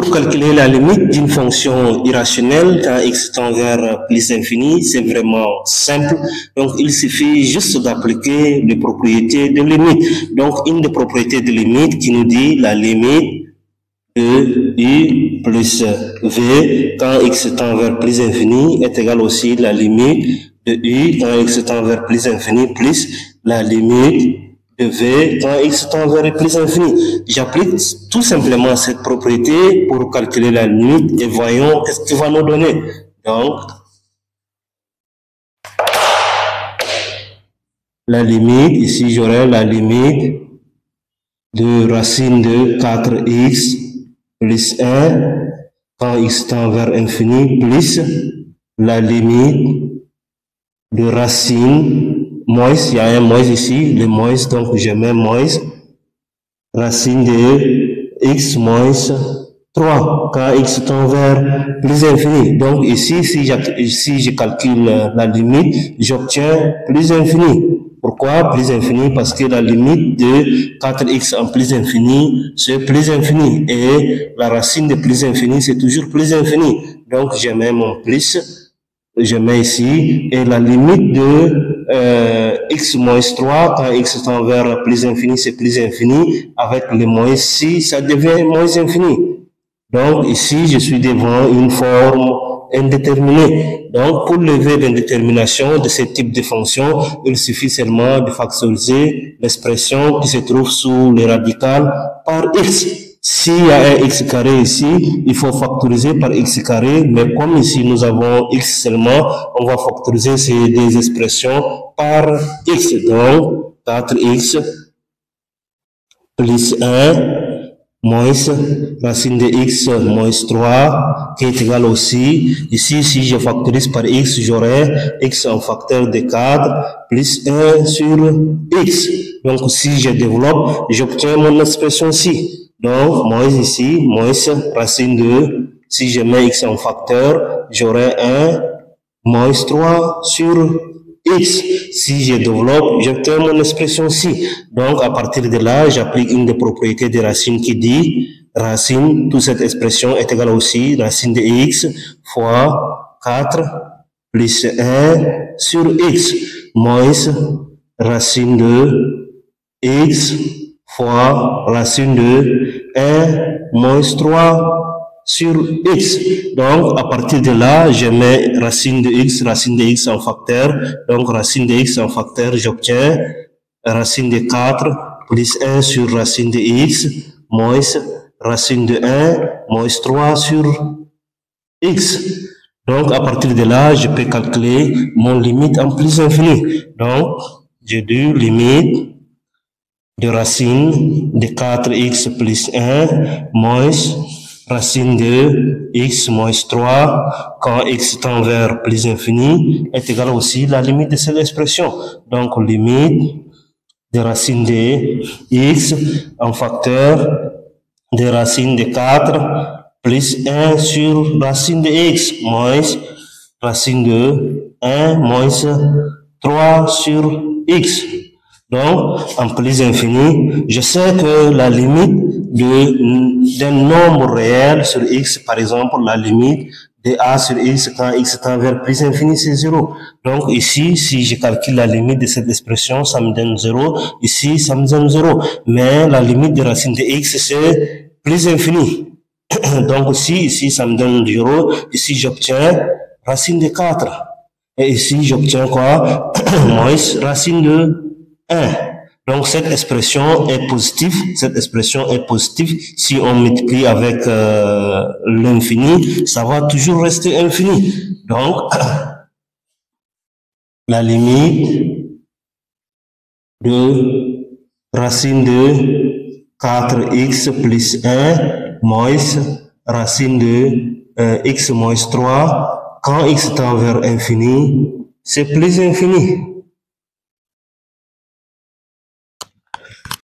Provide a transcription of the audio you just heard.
Pour calculer la limite d'une fonction irrationnelle quand x tend vers plus infini, c'est vraiment simple. Donc, il suffit juste d'appliquer les propriétés de limite. Donc, une des propriétés de limite qui nous dit la limite de u plus v quand x tend vers plus infini est égale aussi la limite de u quand x tend vers plus infini plus la limite de v quand x tend vers plus infini. J'applique tout simplement cette propriété pour calculer la limite et voyons qu'est-ce qu'il va nous donner. Donc, la limite, ici j'aurai la limite de racine de 4x plus 1 quand x tend vers infini plus la limite de racine moins, il y a un moins ici, le moins, donc je mets moins, racine de x moins 3, quand x tend vers plus infini. Donc ici, si je calcule la limite, j'obtiens plus infini. Pourquoi plus infini? Parce que la limite de 4x en plus infini, c'est plus infini. Et la racine de plus infini, c'est toujours plus infini. Donc je mets mon plus, je mets ici, et la limite de x moins 3, quand x tend vers plus infini, c'est plus infini. Avec le moins 6, ça devient moins infini. Donc ici, je suis devant une forme indéterminée. Donc pour lever l'indétermination de ce type de fonction, il suffit seulement de factoriser l'expression qui se trouve sous le radical par x. S'il y a un x carré ici, il faut factoriser par x carré, mais comme ici nous avons x seulement, on va factoriser ces deux expressions par x. Donc 4x plus 1 moins racine de x moins 3 qui est égal aussi, ici si je factorise par x, j'aurai x en facteur de 4 plus 1 sur x. Donc si je développe, j'obtiens mon expression-ci. Donc, moins ici, moins racine de, si je mets x en facteur, j'aurai 1 moins 3 sur x. Si je développe, j'obtiens mon expression-ci. Donc, à partir de là, j'applique une des propriétés des racines qui dit, racine, toute cette expression est égale aussi, racine de x fois 4 plus 1 sur x, moins racine de x fois racine de 1 moins 3 sur x. Donc, à partir de là, je mets racine de x en facteur. Donc, racine de x en facteur, j'obtiens racine de 4 plus 1 sur racine de x moins racine de 1 moins 3 sur x. Donc, à partir de là, je peux calculer mon limite en plus infini. Donc, j'ai du limite de racine de 4x plus 1 moins racine de x moins 3 quand x tend vers plus infini est égal aussi la limite de cette expression. Donc, limite de racine de x en facteur de racine de 4 plus 1 sur racine de x moins racine de 1 moins 3 sur x. Donc, en plus infini, je sais que la limite d'un nombre réel sur x, par exemple, la limite de a sur x quand x tend vers plus infini, c'est 0. Donc, ici, si je calcule la limite de cette expression, ça me donne 0. Ici, ça me donne 0. Mais la limite de racine de x, c'est plus infini. Donc, ici, ça me donne 0. Ici, j'obtiens racine de 4. Et ici, j'obtiens quoi? Moins racine de 1. Donc, cette expression est positive. Cette expression est positive. Si on multiplie avec l'infini, ça va toujours rester infini. Donc, la limite de racine de 4x plus 1 moins racine de x moins 3 quand x tend vers infini, c'est plus infini.